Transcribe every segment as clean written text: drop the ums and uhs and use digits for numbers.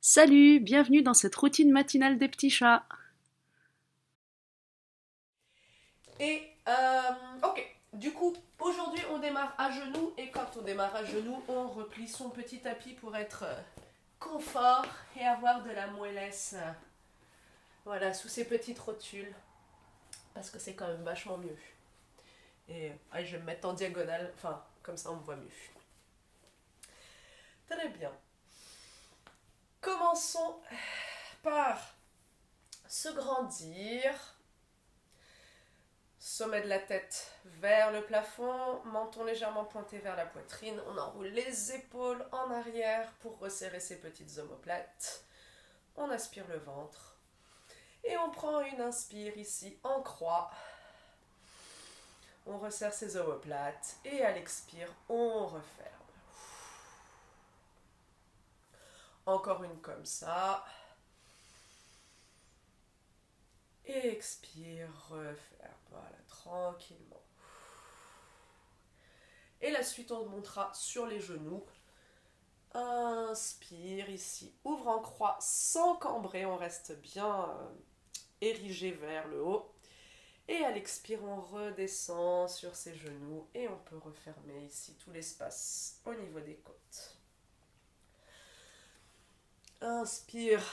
Salut, bienvenue dans cette routine matinale des petits chats. Ok, du coup, aujourd'hui on démarre à genoux et quand on démarre à genoux, on replie son petit tapis pour être confort et avoir de la moellesse, voilà, sous ces petites rotules, parce que c'est quand même vachement mieux. Et je vais me mettre en diagonale, enfin, comme ça on me voit mieux. Très bien. Commençons par se grandir. Sommet de la tête vers le plafond, menton légèrement pointé vers la poitrine. On enroule les épaules en arrière pour resserrer ses petites omoplates. On aspire le ventre. Et on prend une inspire ici en croix. On resserre ses omoplates. Et à l'expire, on referme. Encore une comme ça. Et expire, referme. Voilà, tranquillement. Et la suite, on montera sur les genoux. Inspire ici, ouvre en croix sans cambrer, on reste bien érigé vers le haut. Et à l'expire, on redescend sur ses genoux et on peut refermer ici tout l'espace au niveau des côtes. Inspire,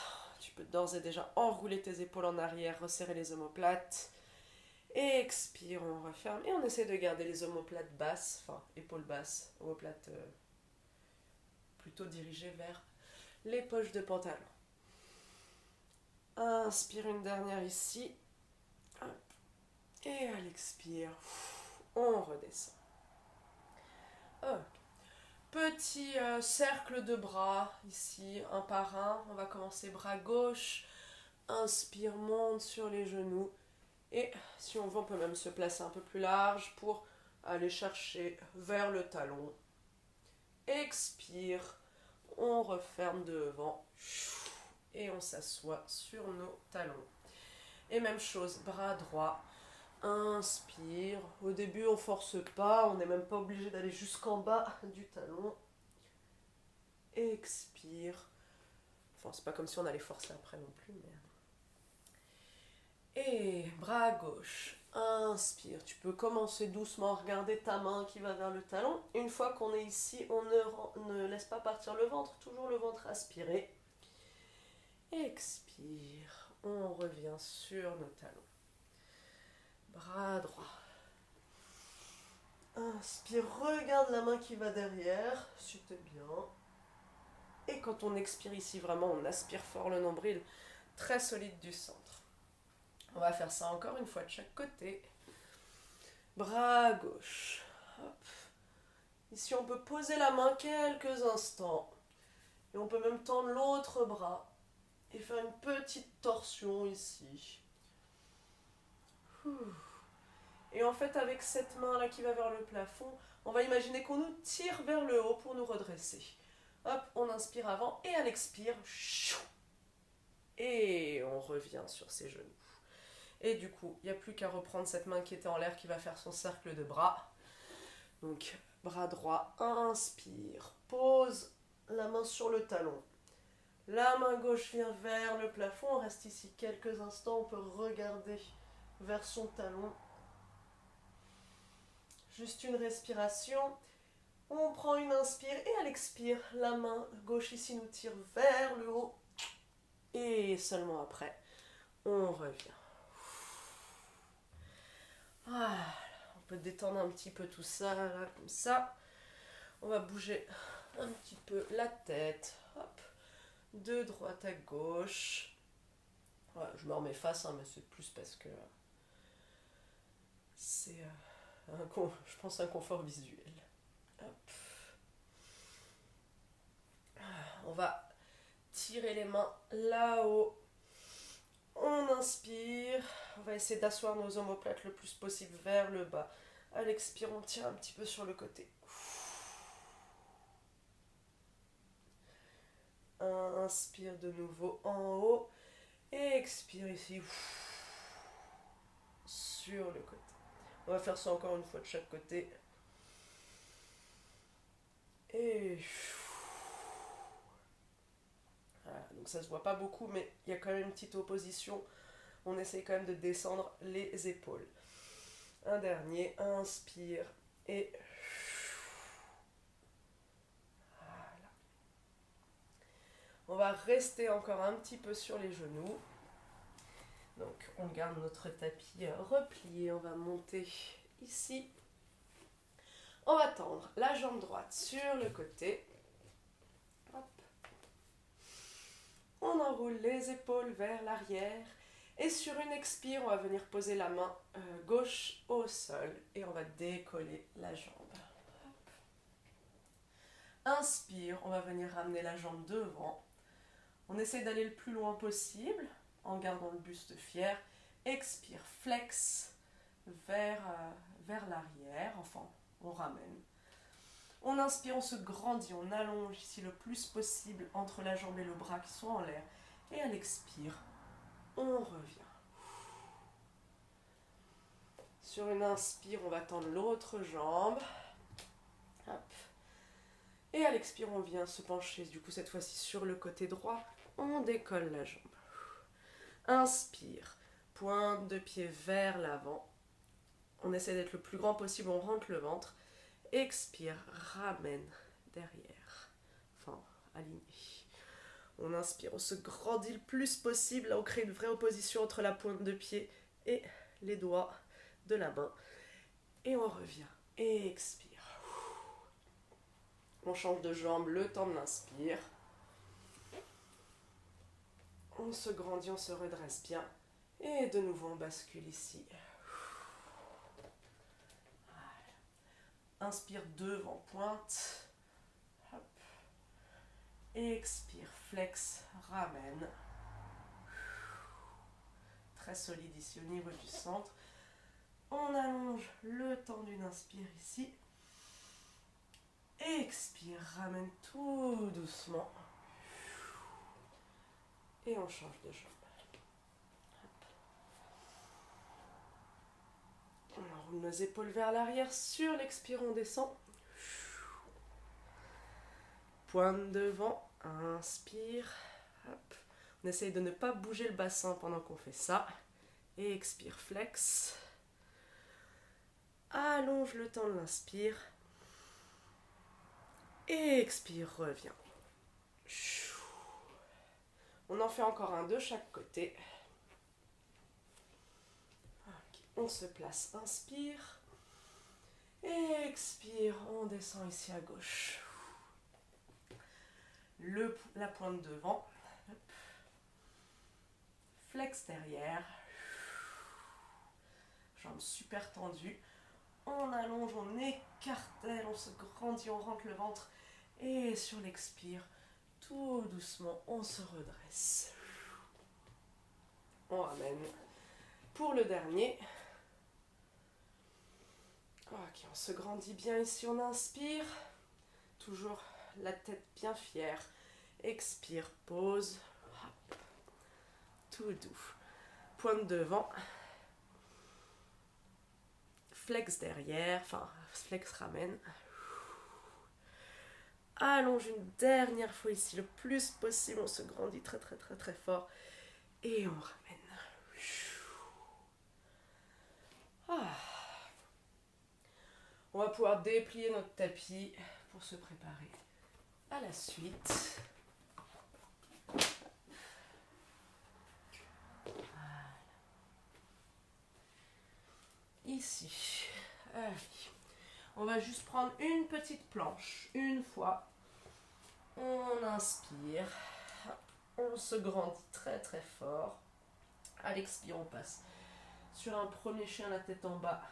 tu peux d'ores et déjà enrouler tes épaules en arrière, resserrer les omoplates. Et expire, on referme et on essaie de garder les omoplates basses, enfin épaules basses, omoplates plutôt dirigées vers les poches de pantalon. Inspire une dernière ici. Et à l'expire, on redescend. Ok. Petit cercle de bras ici, un par un. On va commencer bras gauche. Inspire, monte sur les genoux. Et si on veut, on peut même se placer un peu plus large pour aller chercher vers le talon. Expire, on referme devant. Et on s'assoit sur nos talons. Et même chose, bras droit. Inspire. Au début, on force pas, on n'est même pas obligé d'aller jusqu'en bas du talon. Expire. Enfin, c'est pas comme si on allait forcer après non plus, mais. Et bras gauche. Inspire. Tu peux commencer doucement à regarder ta main qui va vers le talon. Une fois qu'on est ici, on ne laisse pas partir le ventre, toujours le ventre aspiré. Expire. On revient sur nos talons. Bras droit. Inspire, regarde la main qui va derrière, c'était bien. Et quand on expire ici, vraiment, on aspire fort le nombril, très solide du centre. On va faire ça encore une fois de chaque côté. Bras gauche. Hop. Ici, on peut poser la main quelques instants. Et on peut même tendre l'autre bras et faire une petite torsion ici. Et en fait, avec cette main-là qui va vers le plafond, on va imaginer qu'on nous tire vers le haut pour nous redresser. Hop, on inspire avant et à l'expire, et on revient sur ses genoux. Et du coup, il n'y a plus qu'à reprendre cette main qui était en l'air qui va faire son cercle de bras. Donc, bras droit, inspire, pose la main sur le talon. La main gauche vient vers le plafond, on reste ici quelques instants, on peut regarder vers son talon. Juste une respiration. On prend une inspire et à l'expire, la main gauche ici nous tire vers le haut. Et seulement après, on revient. Voilà, on peut détendre un petit peu tout ça, là, comme ça. On va bouger un petit peu la tête. Hop, de droite à gauche. Voilà, je me remets face, hein, mais c'est plus parce que c'est, je pense, un confort visuel. Hop. On va tirer les mains là-haut. On inspire. On va essayer d'asseoir nos omoplates le plus possible vers le bas. À l'expire, on tire un petit peu sur le côté. Inspire de nouveau en haut. Et expire ici. Sur le côté. On va faire ça encore une fois de chaque côté. Et voilà, Donc ça se voit pas beaucoup, mais il y a quand même une petite opposition. On essaye quand même de descendre les épaules. Un dernier, inspire et voilà. On va rester encore un petit peu sur les genoux. Donc on garde notre tapis replié, on va monter ici. On va tendre la jambe droite sur le côté. Hop. On enroule les épaules vers l'arrière. Et sur une expire, on va venir poser la main gauche au sol. Et on va décoller la jambe. Hop. Inspire, on va venir ramener la jambe devant. On essaie d'aller le plus loin possible en gardant le buste fier. Expire, flex vers l'arrière. Enfin, on ramène. On inspire, on se grandit, on allonge ici le plus possible entre la jambe et le bras qui sont en l'air. Et à l'expire, on revient. Sur une inspire, on va tendre l'autre jambe. Hop. Et à l'expire, on vient se pencher, du coup cette fois-ci sur le côté droit. On décolle la jambe. Inspire, pointe de pied vers l'avant. On essaie d'être le plus grand possible, on rentre le ventre. Expire, ramène derrière. Enfin, aligné. On inspire, on se grandit le plus possible. Là, on crée une vraie opposition entre la pointe de pied et les doigts de la main. Et on revient. Et expire. On change de jambe le temps de l'inspire. On se grandit, on se redresse bien. Et de nouveau, on bascule ici. Inspire devant, pointe. Hop. Expire, flex, ramène. Très solide ici au niveau du centre. On allonge le temps d'une inspire ici. Expire, ramène tout doucement. Et on change de jambe. On enroule nos épaules vers l'arrière. Sur l'expire, on descend. Pointe devant. Inspire. Hop. On essaye de ne pas bouger le bassin pendant qu'on fait ça. Et expire, flex. Allonge le temps de l'inspire. Et expire, reviens. On en fait encore un de chaque côté. On se place, inspire. Expire, on descend ici à gauche. La pointe devant. Flex derrière. Jambes super tendues. On allonge, on écartèle, on se grandit, on rentre le ventre. Et sur l'expire, tout doucement, on se redresse. On ramène. Pour le dernier. Ok, on se grandit bien ici, on inspire. Toujours la tête bien fière. Expire, pause. Hop. Tout doux. Pointe devant. Flex derrière. Enfin, flex ramène. Allonge une dernière fois ici, le plus possible. On se grandit très très très très fort. Et on ramène. Ah. On va pouvoir déplier notre tapis pour se préparer à la suite. Voilà. Ici. Allez. On va juste prendre une petite planche, une fois. On inspire. On se grandit très très fort. À l'expire, on passe sur un premier chien, la tête en bas.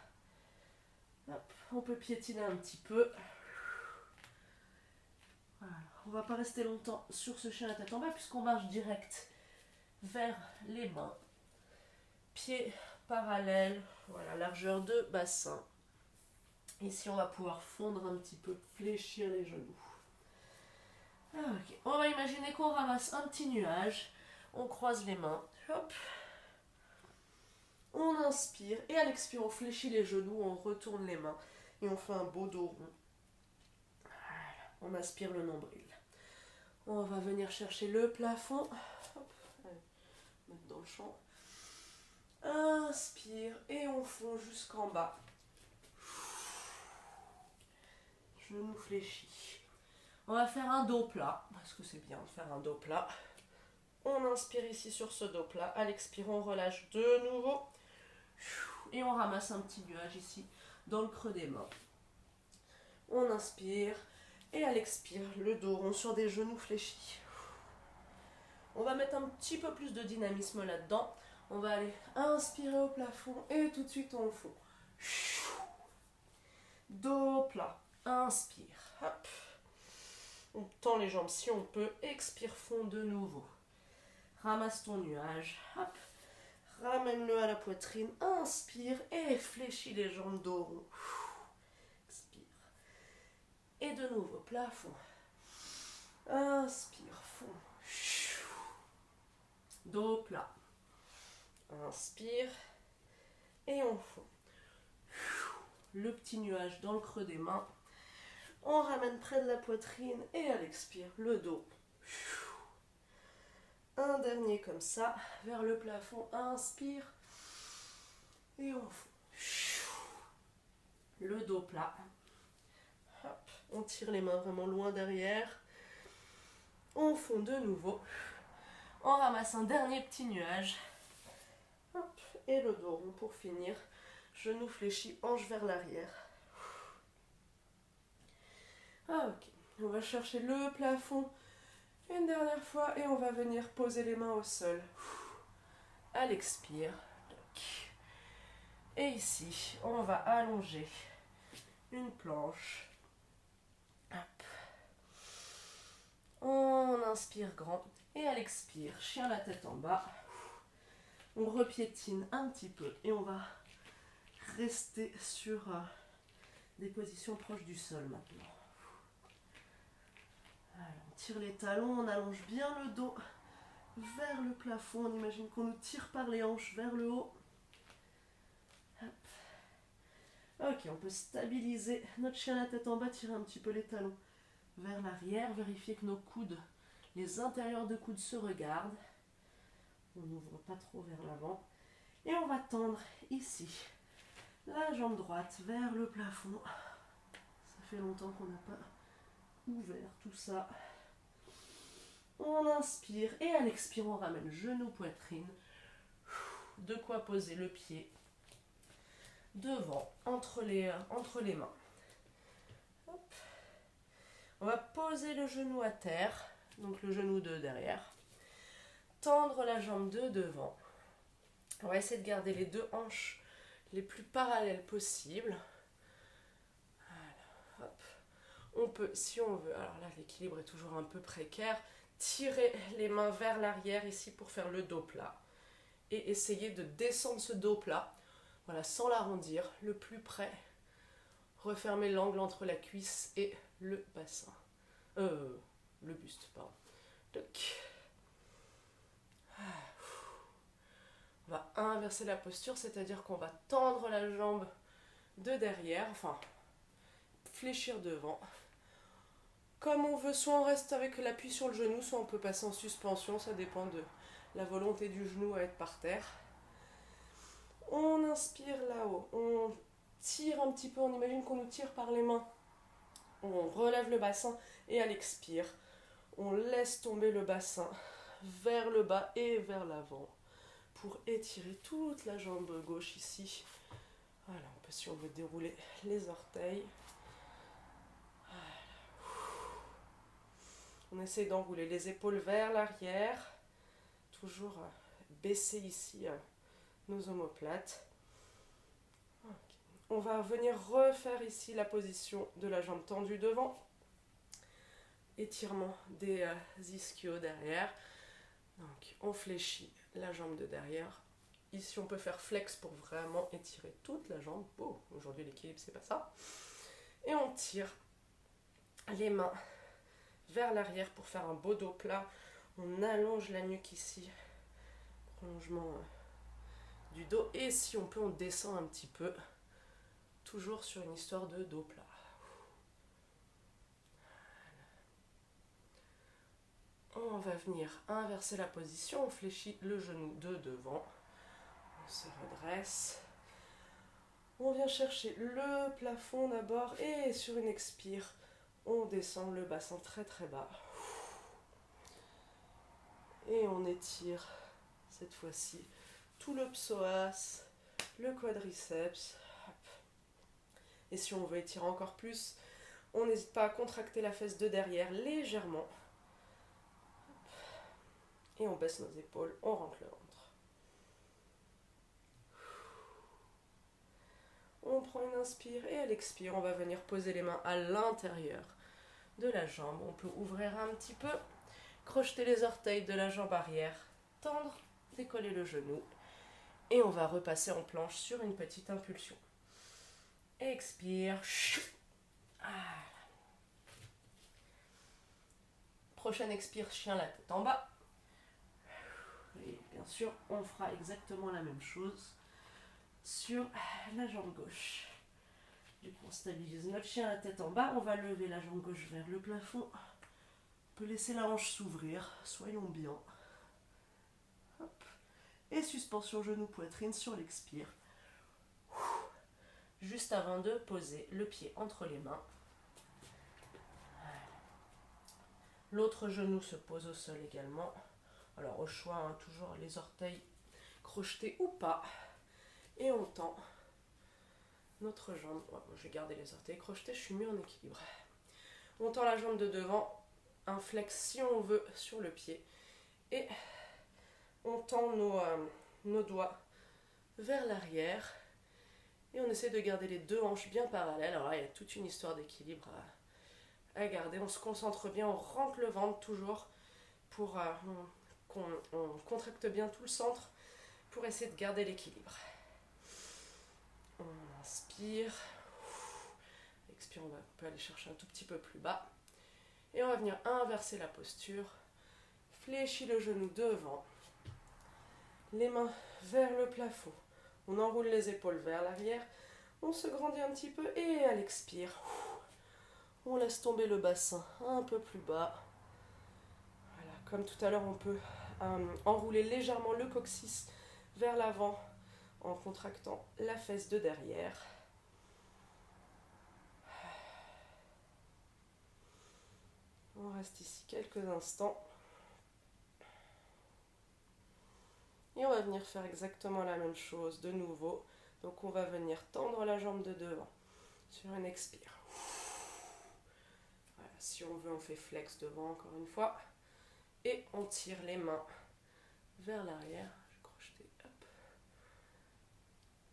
Hop, on peut piétiner un petit peu. Voilà. On va pas rester longtemps sur ce chien, la tête en bas, puisqu'on marche direct vers les mains. Pieds parallèles, voilà, largeur de bassin. Ici, on va pouvoir fondre un petit peu, fléchir les genoux. Ok, on va imaginer qu'on ramasse un petit nuage. On croise les mains. Hop. On inspire et à l'expire, on fléchit les genoux, on retourne les mains et on fait un beau dos rond. Voilà. On aspire le nombril. On va venir chercher le plafond. Hop, allez, mettre dans le champ. Inspire et on fond jusqu'en bas. Genou fléchi. On va faire un dos plat, parce que c'est bien de faire un dos plat. On inspire ici sur ce dos plat. À l'expire, on relâche de nouveau. Et on ramasse un petit nuage ici, dans le creux des mains. On inspire. Et à l'expire, le dos rond sur des genoux fléchis. On va mettre un petit peu plus de dynamisme là-dedans. On va aller inspirer au plafond et tout de suite on fond. Dos plat. Inspire. Hop. On tend les jambes si on peut. Expire, fond de nouveau. Ramasse ton nuage. Hop. Ramène-le à la poitrine. Inspire et fléchis les jambes dos rond. Expire. Et de nouveau, plafond. Inspire, fond. Dos plat. Inspire. Et on fond. Le petit nuage dans le creux des mains. On ramène près de la poitrine et à l'expire, le dos. Un dernier comme ça, vers le plafond. Inspire. Et on fond. Le dos plat. Hop. On tire les mains vraiment loin derrière. On fond de nouveau. On ramasse un dernier petit nuage. Hop. Et le dos rond pour finir. Genou fléchi, hanche vers l'arrière. Ok. On va chercher le plafond une dernière fois et on va venir poser les mains au sol. À l'expire. Et ici, on va allonger une planche. Hop. On inspire grand et à l'expire, chien la tête en bas. On repiétine un petit peu et on va rester sur des positions proches du sol maintenant. Alors, on tire les talons, on allonge bien le dos vers le plafond. On imagine qu'on nous tire par les hanches vers le haut. Hop. Ok, on peut stabiliser notre chien la tête en bas, tirer un petit peu les talons vers l'arrière, vérifier que nos coudes, les intérieurs de coudes se regardent. On n'ouvre pas trop vers l'avant. Et on va tendre ici la jambe droite vers le plafond. Ça fait longtemps qu'on n'a pas ouvert tout ça. On inspire et à l'expire, on ramène genou, poitrine. De quoi poser le pied devant, entre les mains. Hop. On va poser le genou à terre, donc le genou de derrière. Tendre la jambe de devant. On va essayer de garder les deux hanches les plus parallèles possibles. Voilà. Hop. On peut, si on veut, alors là l'équilibre est toujours un peu précaire, tirer les mains vers l'arrière ici pour faire le dos plat. Et essayer de descendre ce dos plat, voilà, sans l'arrondir, le plus près. Refermer l'angle entre la cuisse et le bassin. Le buste, pardon. Toc. On va inverser la posture, c'est-à-dire qu'on va tendre la jambe de derrière, enfin, fléchir devant. Comme on veut, soit on reste avec l'appui sur le genou, soit on peut passer en suspension, ça dépend de la volonté du genou à être par terre. On inspire là-haut, on tire un petit peu, on imagine qu'on nous tire par les mains. On relève le bassin et à l'expire, on laisse tomber le bassin vers le bas et vers l'avant pour étirer toute la jambe gauche ici. Voilà, on peut, si on veut, dérouler les orteils. On essaie d'enrouler les épaules vers l'arrière. Toujours baisser ici nos omoplates. Okay. On va venir refaire ici la position de la jambe tendue devant. Étirement des ischios derrière. Donc on fléchit la jambe de derrière. Ici on peut faire flex pour vraiment étirer toute la jambe. Oh, aujourd'hui l'équilibre c'est pas ça. Et on tire les mains vers l'arrière pour faire un beau dos plat. On allonge la nuque ici. Prolongement du dos. Et si on peut, on descend un petit peu. Toujours sur une histoire de dos plat. On va venir inverser la position, on fléchit le genou de devant, on se redresse, on vient chercher le plafond d'abord et sur une expire, on descend le bassin très très bas. Et on étire cette fois-ci tout le psoas, le quadriceps. Et si on veut étirer encore plus, on n'hésite pas à contracter la fesse de derrière légèrement. Et on baisse nos épaules, on rentre le ventre. On prend une inspire et à l'expire, on va venir poser les mains à l'intérieur de la jambe. On peut ouvrir un petit peu, crocheter les orteils de la jambe arrière, tendre, décoller le genou. Et on va repasser en planche sur une petite impulsion. Expire. Prochaine expire, chien la tête en bas. Et bien sûr, on fera exactement la même chose sur la jambe gauche. Du coup, on stabilise notre chien la tête en bas. On va lever la jambe gauche vers le plafond. On peut laisser la hanche s'ouvrir. Soyons bien. Hop. Et suspension genou-poitrine sur l'expire. Juste avant de poser le pied entre les mains. L'autre genou se pose au sol également. Alors au choix, hein, toujours les orteils crochetés ou pas. Et on tend notre jambe. Ouais, bon, je vais garder les orteils crochetés, je suis mieux en équilibre. On tend la jambe de devant, un flex si on veut sur le pied. Et on tend nos doigts vers l'arrière. Et on essaie de garder les deux hanches bien parallèles. Alors là, il y a toute une histoire d'équilibre à garder. On se concentre bien, on rentre le ventre toujours pour qu'on contracte bien tout le centre pour essayer de garder l'équilibre. On inspire. Expire, on peut aller chercher un tout petit peu plus bas. Et on va venir inverser la posture. Fléchis le genou devant. Les mains vers le plafond. On enroule les épaules vers l'arrière. On se grandit un petit peu et à l'expire, on laisse tomber le bassin un peu plus bas. Voilà, comme tout à l'heure, on peut enrouler légèrement le coccyx vers l'avant en contractant la fesse de derrière. On reste ici quelques instants. Et on va venir faire exactement la même chose de nouveau. Donc on va venir tendre la jambe de devant sur une expire. Voilà, si on veut, on fait flex devant encore une fois. Et on tire les mains vers l'arrière. Je vais crocheter, hop.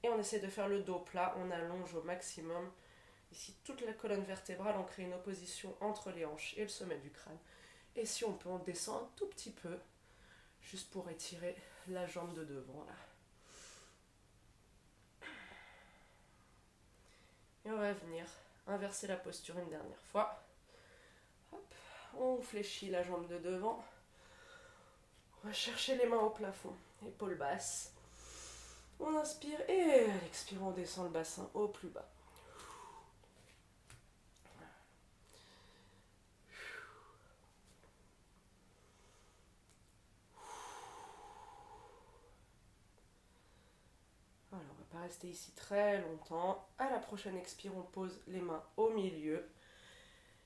Et on essaie de faire le dos plat. On allonge au maximum. Ici, toute la colonne vertébrale, on crée une opposition entre les hanches et le sommet du crâne. Et si on peut, on descend un tout petit peu, juste pour étirer la jambe de devant là. Et on va venir inverser la posture une dernière fois. Hop, on fléchit la jambe de devant. On va chercher les mains au plafond, épaules basses. On inspire et à l'expire, on descend le bassin au plus bas. Alors, on ne va pas rester ici très longtemps. À la prochaine expire, on pose les mains au milieu.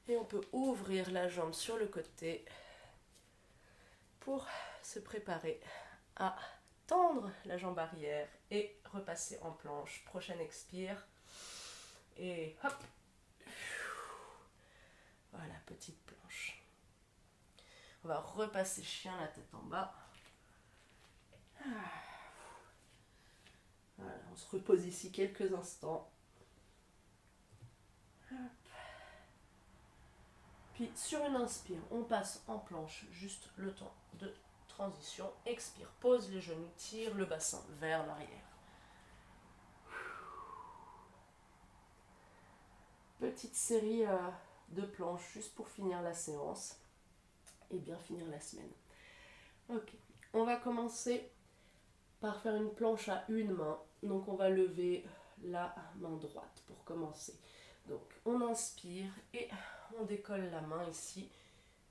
Et on peut ouvrir la jambe sur le côté pour se préparer à tendre la jambe arrière et repasser en planche. Prochaine expire. Et hop. Voilà, petite planche. On va repasser chien la tête en bas. Voilà, on se repose ici quelques instants. Hop. Puis sur une inspire, on passe en planche, juste le temps de transition. Expire, pose les genoux, tire le bassin vers l'arrière. Petite série de planches juste pour finir la séance et bien finir la semaine. Ok, on va commencer par faire une planche à une main. Donc on va lever la main droite pour commencer. Donc on inspire et on décolle la main ici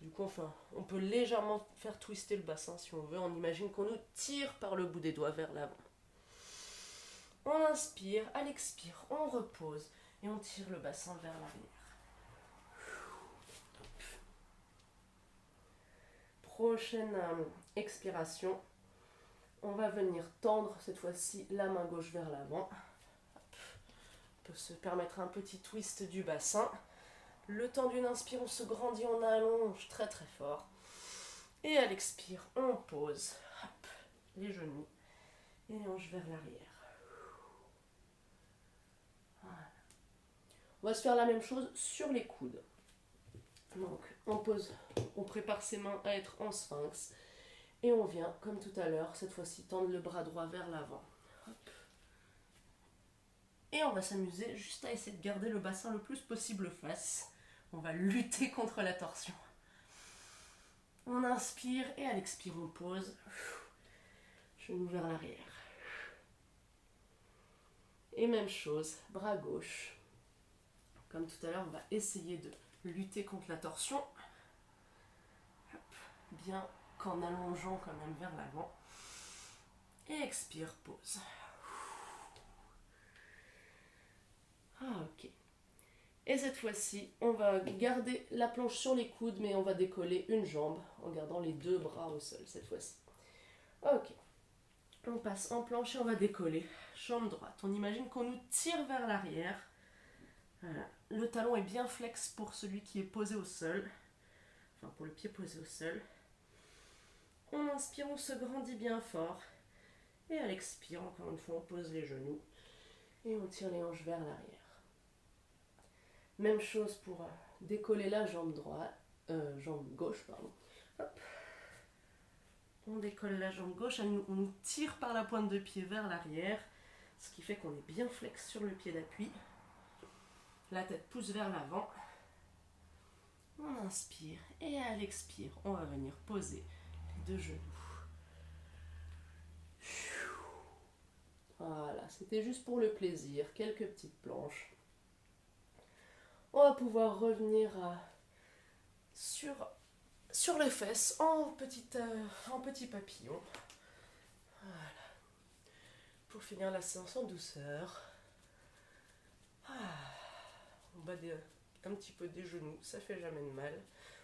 Du coup, enfin, on peut légèrement faire twister le bassin si on veut. On imagine qu'on nous tire par le bout des doigts vers l'avant. On inspire, à l'expire, on repose et on tire le bassin vers l'arrière. Prochaine expiration, on va venir tendre cette fois-ci la main gauche vers l'avant. On peut se permettre un petit twist du bassin. Le temps d'une inspire, on se grandit, on allonge très très fort. Et à l'expire, on pose les genoux et les hanches vers l'arrière. Voilà. On va se faire la même chose sur les coudes. Donc, on pose, on prépare ses mains à être en sphinx. Et on vient, comme tout à l'heure, cette fois-ci, tendre le bras droit vers l'avant. Et on va s'amuser juste à essayer de garder le bassin le plus possible face. On va lutter contre la torsion. On inspire et à l'expire, on pose. Genou vers l'arrière. Et même chose, bras gauche. Comme tout à l'heure, on va essayer de lutter contre la torsion. Bien qu'en allongeant quand même vers l'avant. Et expire, pose. Ok. Et cette fois-ci, on va garder la planche sur les coudes, mais on va décoller une jambe en gardant les deux bras au sol cette fois-ci. Ok. On passe en planche et on va décoller. Jambe droite. On imagine qu'on nous tire vers l'arrière. Voilà. Le talon est bien flex pour celui qui est posé au sol. Enfin, pour le pied posé au sol. On inspire, on se grandit bien fort. Et à l'expire, encore une fois, on pose les genoux. Et on tire les hanches vers l'arrière. Même chose pour décoller la jambe droite, jambe gauche, pardon. Hop. On décolle la jambe gauche, on nous tire par la pointe de pied vers l'arrière, ce qui fait qu'on est bien flex sur le pied d'appui. La tête pousse vers l'avant. On inspire et à l'expire, on va venir poser les deux genoux. Voilà, c'était juste pour le plaisir, quelques petites planches. On va pouvoir revenir sur les fesses en petit papillon. Voilà. Pour finir la séance en douceur. On bat un petit peu des genoux, ça fait jamais de mal.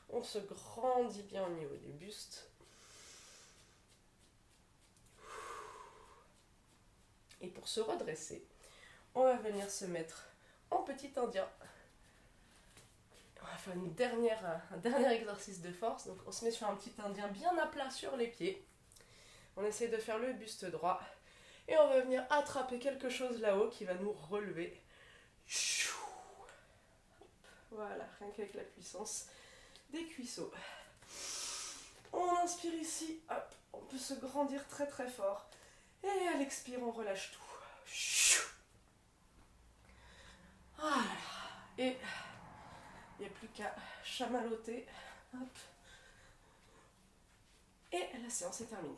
On se grandit bien au niveau du buste. Et pour se redresser, on va venir se mettre en petit indien. On va faire un dernier exercice de force. Donc on se met sur un petit indien bien à plat sur les pieds. On essaie de faire le buste droit. Et on va venir attraper quelque chose là-haut qui va nous relever. Voilà, rien qu'avec la puissance des cuisseaux. On inspire ici, hop, on peut se grandir très très fort. Et à l'expire, on relâche tout. Voilà. Et il n'y a plus qu'à chamalloter. Hop. Et la séance est terminée.